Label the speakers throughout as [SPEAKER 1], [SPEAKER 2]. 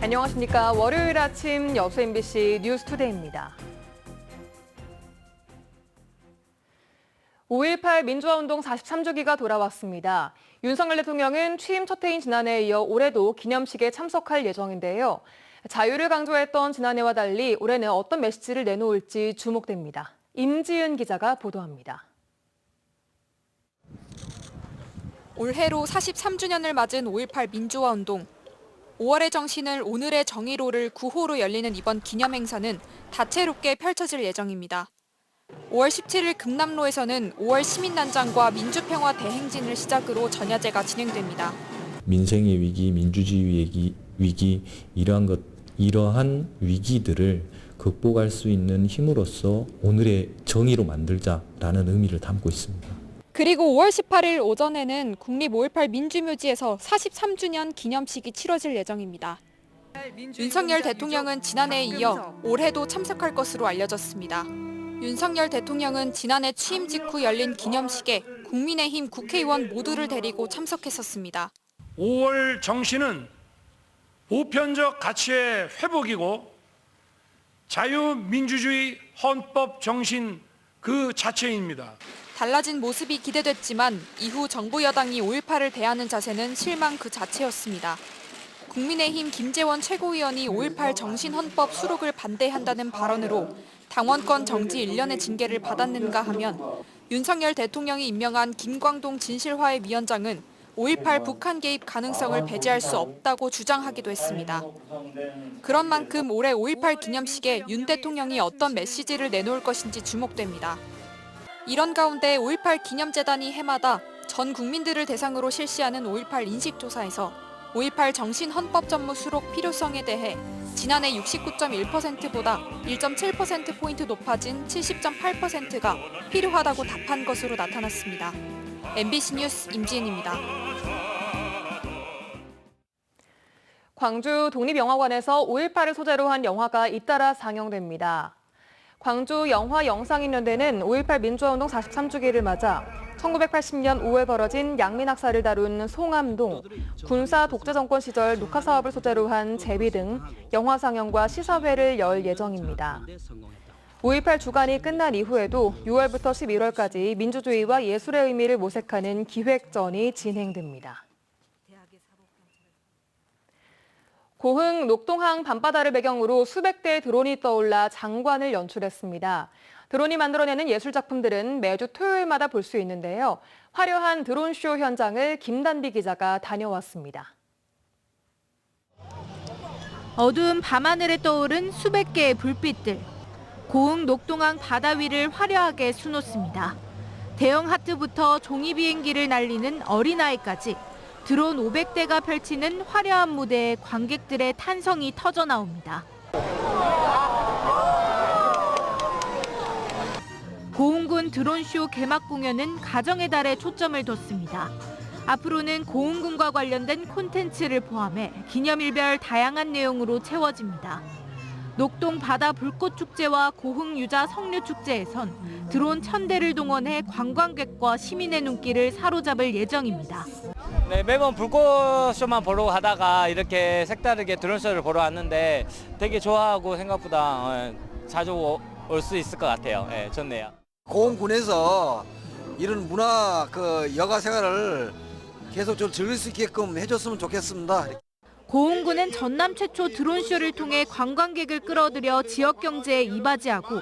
[SPEAKER 1] 안녕하십니까. 월요일 아침 여수 MBC 뉴스투데이입니다. 5.18 민주화운동 43주기가 돌아왔습니다. 윤석열 대통령은 취임 첫 해인 지난해에 이어 올해도 기념식에 참석할 예정인데요. 자유를 강조했던 지난해와 달리 올해는 어떤 메시지를 내놓을지 주목됩니다. 임지은 기자가 보도합니다.
[SPEAKER 2] 올해로 43주년을 맞은 5.18 민주화운동. 5월의 정신을 오늘의 정의로를 구호로 열리는 이번 기념행사는 다채롭게 펼쳐질 예정입니다. 5월 17일 금남로에서는 5월 시민단장과 민주평화 대행진을 시작으로 전야제가 진행됩니다.
[SPEAKER 3] 민생의 위기, 민주주의의 위기, 이러한 위기들을 극복할 수 있는 힘으로써 오늘의 정의로 만들자라는 의미를 담고 있습니다.
[SPEAKER 2] 그리고 5월 18일 오전에는 국립 5.18 민주묘지에서 43주년 기념식이 치러질 예정입니다. 윤석열 대통령은 지난해에 이어 올해도 참석할 것으로 알려졌습니다. 윤석열 대통령은 지난해 취임 직후 열린 기념식에 국민의힘 국회의원 모두를 데리고 참석했었습니다.
[SPEAKER 4] 5월 정신은 보편적 가치의 회복이고 자유민주주의 헌법 정신 그 자체입니다.
[SPEAKER 2] 달라진 모습이 기대됐지만 이후 정부 여당이 5.18을 대하는 자세는 실망 그 자체였습니다. 국민의힘 김재원 최고위원이 5.18 정신헌법 수록을 반대한다는 발언으로 당원권 정지 1년의 징계를 받았는가 하면 윤석열 대통령이 임명한 김광동 진실화해 위원장은 5.18 북한 개입 가능성을 배제할 수 없다고 주장하기도 했습니다. 그런 만큼 올해 5.18 기념식에 윤 대통령이 어떤 메시지를 내놓을 것인지 주목됩니다. 이런 가운데 5.18 기념재단이 해마다 전 국민들을 대상으로 실시하는 5.18 인식조사에서 5.18 정신헌법전무 수록 필요성에 대해 지난해 69.1%보다 1.7%포인트 높아진 70.8%가 필요하다고 답한 것으로 나타났습니다. MBC 뉴스 임지은입니다.
[SPEAKER 1] 광주 독립영화관에서 5.18을 소재로 한 영화가 잇따라 상영됩니다. 광주 영화영상인연대는 5.18 민주화운동 43주기를 맞아 1980년 5월 벌어진 양민학살을 다룬 송암동, 군사 독재정권 시절 녹화 사업을 소재로 한 제비 등 영화 상영과 시사회를 열 예정입니다. 5.18 주간이 끝난 이후에도 6월부터 11월까지 민주주의와 예술의 의미를 모색하는 기획전이 진행됩니다. 고흥 녹동항 밤바다를 배경으로 수백 대의 드론이 떠올라 장관을 연출했습니다. 드론이 만들어내는 예술작품들은 매주 토요일마다 볼 수 있는데요. 화려한 드론쇼 현장을 김단비 기자가 다녀왔습니다.
[SPEAKER 5] 어두운 밤하늘에 떠오른 수백 개의 불빛들. 고흥 녹동항 바다 위를 화려하게 수놓습니다. 대형 하트부터 종이 비행기를 날리는 어린아이까지 드론 500대가 펼치는 화려한 무대에 관객들의 탄성이 터져 나옵니다. 고흥군 드론쇼 개막 공연은 가정의 달에 초점을 뒀습니다. 앞으로는 고흥군과 관련된 콘텐츠를 포함해 기념일별 다양한 내용으로 채워집니다. 녹동 바다 불꽃축제와 고흥 유자 석류축제에선 드론 1000대를 동원해 관광객과 시민의 눈길을 사로잡을 예정입니다.
[SPEAKER 6] 네, 매번 불꽃쇼만 보러 가다가 이렇게 색다르게 드론쇼를 보러 왔는데 되게 좋아하고 생각보다 자주 올 수 있을 것 같아요. 네, 좋네요.
[SPEAKER 7] 고흥군에서 이런 문화 여가 생활을 계속 좀 즐길 수 있게끔 해줬으면 좋겠습니다.
[SPEAKER 5] 고흥군은 전남 최초 드론쇼를 통해 관광객을 끌어들여 지역 경제에 이바지하고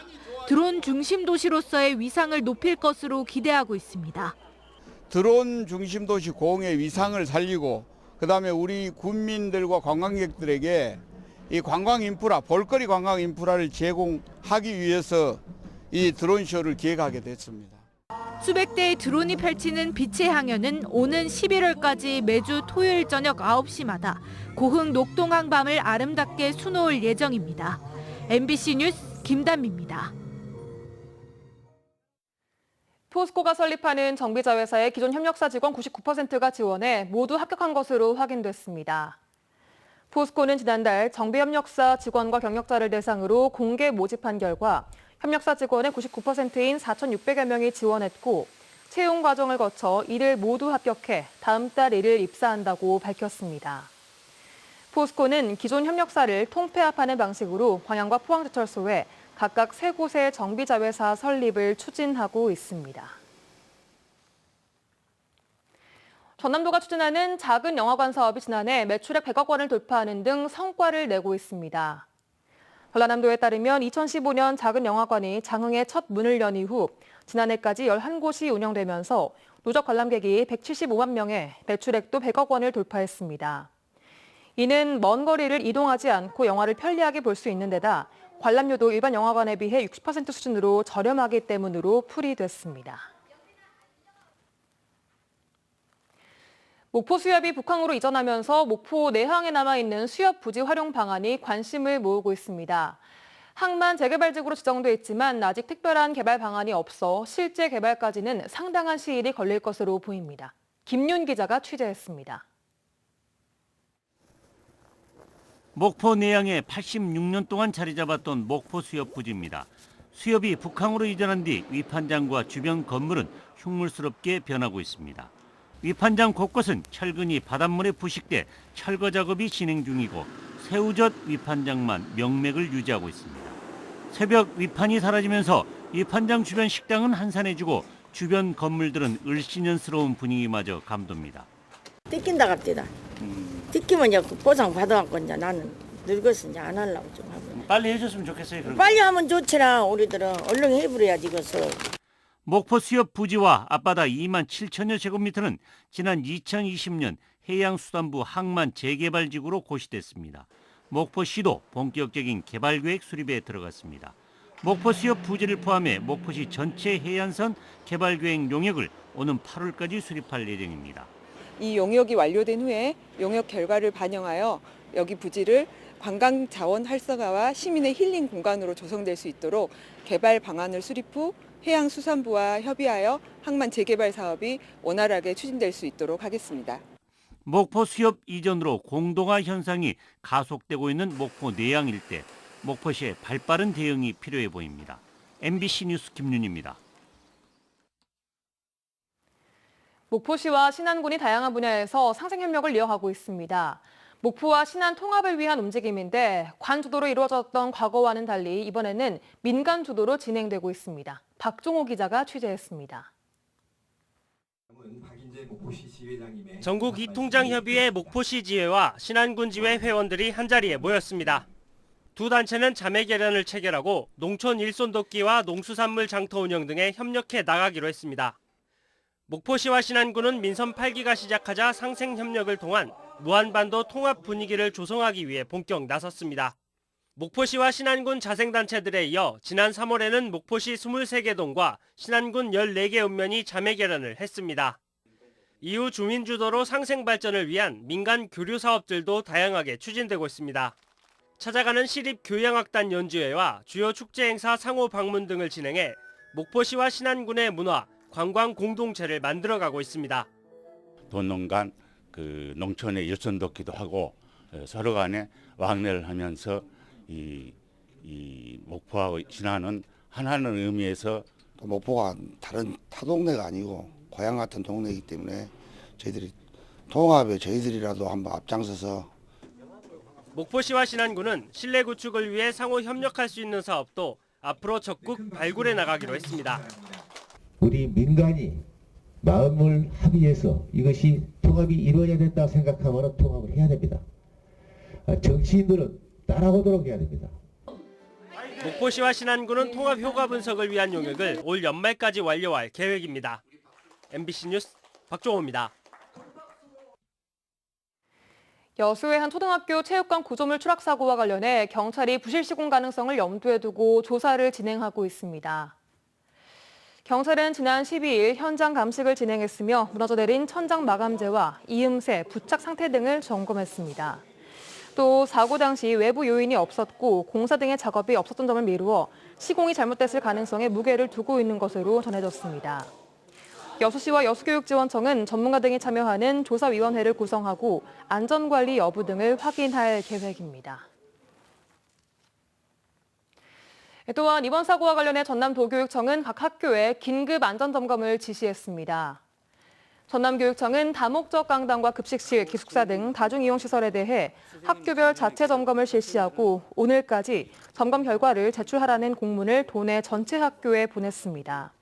[SPEAKER 5] 드론 중심 도시로서의 위상을 높일 것으로 기대하고 있습니다.
[SPEAKER 8] 드론 중심 도시 고흥의 위상을 살리고 그다음에 우리 군민들과 관광객들에게 이 관광 인프라, 볼거리 관광 인프라를 제공하기 위해서 이 드론쇼를 기획하게 됐습니다.
[SPEAKER 5] 수백 대의 드론이 펼치는 빛의 향연은 오는 11월까지 매주 토요일 저녁 9시마다 고흥 녹동항 밤을 아름답게 수놓을 예정입니다. MBC 뉴스 김단비입니다.
[SPEAKER 1] 포스코가 설립하는 정비자회사의 기존 협력사 직원 99%가 지원해 모두 합격한 것으로 확인됐습니다. 포스코는 지난달 정비협력사 직원과 경력자를 대상으로 공개 모집한 결과 협력사 직원의 99%인 4,600여 명이 지원했고 채용 과정을 거쳐 이를 모두 합격해 다음 달 1일 입사한다고 밝혔습니다. 포스코는 기존 협력사를 통폐합하는 방식으로 광양과 포항제철소에 각각 3곳의 정비자회사 설립을 추진하고 있습니다. 전남도가 추진하는 작은 영화관 사업이 지난해 매출액 100억 원을 돌파하는 등 성과를 내고 있습니다. 전라남도에 따르면 2015년 작은 영화관이 장흥에 첫 문을 연 이후 지난해까지 11곳이 운영되면서 누적 관람객이 175만 명에 매출액도 100억 원을 돌파했습니다. 이는 먼 거리를 이동하지 않고 영화를 편리하게 볼 수 있는 데다 관람료도 일반 영화관에 비해 60% 수준으로 저렴하기 때문으로 풀이됐습니다. 목포 수협이 북항으로 이전하면서 목포 내항에 남아있는 수협 부지 활용 방안이 관심을 모으고 있습니다. 항만 재개발지구로 지정돼 있지만 아직 특별한 개발 방안이 없어 실제 개발까지는 상당한 시일이 걸릴 것으로 보입니다. 김윤 기자가 취재했습니다.
[SPEAKER 9] 목포 내양에 86년 동안 자리 잡았던 목포 수협 부지입니다. 수협이 북항으로 이전한 뒤 위판장과 주변 건물은 흉물스럽게 변하고 있습니다. 위판장 곳곳은 철근이 바닷물에 부식돼 철거 작업이 진행 중이고 새우젓 위판장만 명맥을 유지하고 있습니다. 새벽 위판이 사라지면서 위판장 주변 식당은 한산해지고 주변 건물들은 을씨년스러운 분위기마저 감돕니다.
[SPEAKER 10] 뜯긴다 갑디다. 뜯기면 이제 보상 받아갖고 이제 나는 늙어서 이제 안 하려고 좀 하고.
[SPEAKER 9] 빨리 해줬으면 좋겠어요. 그럼.
[SPEAKER 10] 빨리 하면 좋지라 우리들은 얼른 해버려야지 이것을.
[SPEAKER 9] 목포 수협 부지와 앞바다 2만 7천여 제곱미터는 지난 2020년 해양수산부 항만 재개발지구로 고시됐습니다. 목포시도 본격적인 개발계획 수립에 들어갔습니다. 목포 수협 부지를 포함해 목포시 전체 해안선 개발계획 용역을 오는 8월까지 수립할 예정입니다.
[SPEAKER 11] 이 용역이 완료된 후에 용역 결과를 반영하여 여기 부지를 관광 자원 활성화와 시민의 힐링 공간으로 조성될 수 있도록 개발 방안을 수립 후 해양수산부와 협의하여 항만 재개발 사업이 원활하게 추진될 수 있도록 하겠습니다.
[SPEAKER 9] 목포 수협 이전으로 공동화 현상이 가속되고 있는 목포 내양 일대, 목포시의 발빠른 대응이 필요해 보입니다. MBC 뉴스 김윤입니다.
[SPEAKER 1] 목포시와 신안군이 다양한 분야에서 상생협력을 이어가고 있습니다. 목포와 신안 통합을 위한 움직임인데 관 주도로 이루어졌던 과거와는 달리 이번에는 민간 주도로 진행되고 있습니다. 박종호 기자가 취재했습니다.
[SPEAKER 12] 전국 이통장협의회 목포시 지회와 신안군 지회 회원들이 한자리에 모였습니다. 두 단체는 자매 결연을 체결하고 농촌 일손 돕기와 농수산물 장터 운영 등에 협력해 나가기로 했습니다. 목포시와 신안군은 민선 8기가 시작하자 상생협력을 통한 무한반도 통합 분위기를 조성하기 위해 본격 나섰습니다. 목포시와 신안군 자생단체들에 이어 지난 3월에는 목포시 23개 동과 신안군 14개 읍면이 자매 결연을 했습니다. 이후 주민 주도로 상생 발전을 위한 민간 교류 사업들도 다양하게 추진되고 있습니다. 찾아가는 시립 교양악단 연주회와 주요 축제 행사 상호 방문 등을 진행해 목포시와 신안군의 문화, 관광 공동체를 만들어가고 있습니다.
[SPEAKER 13] 도농 간 농촌의 일손 돕기도 하고 서로 간에 왕래를 하면서 이 목포하고 신안은 하나는 의미에서
[SPEAKER 14] 목포가 다른 타동네가 아니고 고향 같은 동네이기 때문에 저희들이 통합에 저희들이라도 한번 앞장서서
[SPEAKER 12] 목포시와 신안군은 실내 구축을 위해 상호 협력할 수 있는 사업도 앞으로 적극 발굴해 나가기로 했습니다.
[SPEAKER 15] 우리 민간이 마음을 합의해서 이것이 통합이 이루어져야 된다 생각하면 통합을 해야 됩니다. 정치인들은 따라오도록 해야 됩니다.
[SPEAKER 12] 목포시와 신안군은 통합 효과 분석을 위한 용역을 올 연말까지 완료할 계획입니다. MBC 뉴스 박종호입니다.
[SPEAKER 1] 여수의 한 초등학교 체육관 구조물 추락 사고와 관련해 경찰이 부실 시공 가능성을 염두에 두고 조사를 진행하고 있습니다. 경찰은 지난 12일 현장 감식을 진행했으며 무너져 내린 천장 마감재와 이음새, 부착 상태 등을 점검했습니다. 또 사고 당시 외부 요인이 없었고 공사 등의 작업이 없었던 점을 미루어 시공이 잘못됐을 가능성에 무게를 두고 있는 것으로 전해졌습니다. 여수시와 여수교육지원청은 전문가 등이 참여하는 조사위원회를 구성하고 안전관리 여부 등을 확인할 계획입니다. 또한 이번 사고와 관련해 전남도교육청은 각 학교에 긴급 안전점검을 지시했습니다. 전남교육청은 다목적 강당과 급식실, 기숙사 등 다중이용시설에 대해 학교별 자체 점검을 실시하고 오늘까지 점검 결과를 제출하라는 공문을 도내 전체 학교에 보냈습니다.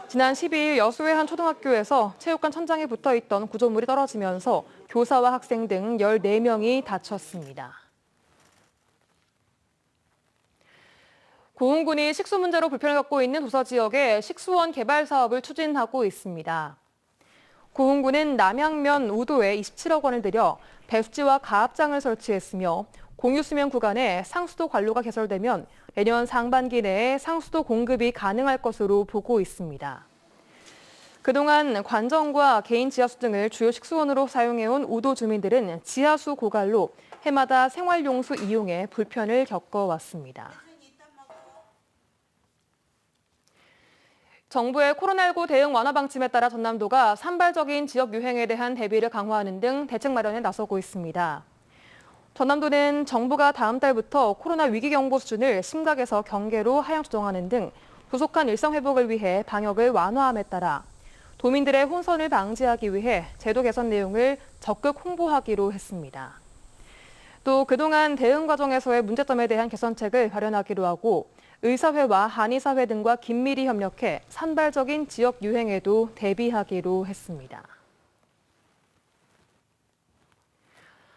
[SPEAKER 1] 지난 12일 여수의 한 초등학교에서 체육관 천장에 붙어있던 구조물이 떨어지면서 교사와 학생 등 14명이 다쳤습니다. 고흥군이 식수 문제로 불편을 겪고 있는 도서 지역에 식수원 개발 사업을 추진하고 있습니다. 고흥군은 남양면 우도에 27억 원을 들여 배수지와 가압장을 설치했으며 공유수면 구간에 상수도 관로가 개설되면 내년 상반기 내에 상수도 공급이 가능할 것으로 보고 있습니다. 그동안 관정과 개인 지하수 등을 주요 식수원으로 사용해온 우도 주민들은 지하수 고갈로 해마다 생활용수 이용에 불편을 겪어왔습니다. 정부의 코로나19 대응 완화 방침에 따라 전남도가 산발적인 지역 유행에 대한 대비를 강화하는 등 대책 마련에 나서고 있습니다. 전남도는 정부가 다음 달부터 코로나 위기 경보 수준을 심각에서 경계로 하향 조정하는 등 조속한 일상 회복을 위해 방역을 완화함에 따라 도민들의 혼선을 방지하기 위해 제도 개선 내용을 적극 홍보하기로 했습니다. 또 그동안 대응 과정에서의 문제점에 대한 개선책을 마련하기로 하고 의사회와 한의사회 등과 긴밀히 협력해 산발적인 지역 유행에도 대비하기로 했습니다.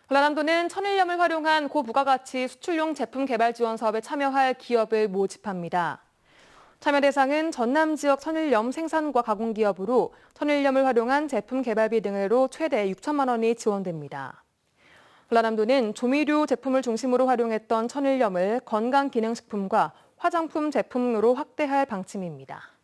[SPEAKER 1] 전남도는 천일염을 활용한 고부가가치 수출용 제품 개발 지원 사업에 참여할 기업을 모집합니다. 참여 대상은 전남 지역 천일염 생산과 가공 기업으로 천일염을 활용한 제품 개발비 등으로 최대 6천만 원이 지원됩니다. 전남도는 조미료 제품을 중심으로 활용했던 천일염을 건강기능식품과 화장품 제품으로 확대할 방침입니다.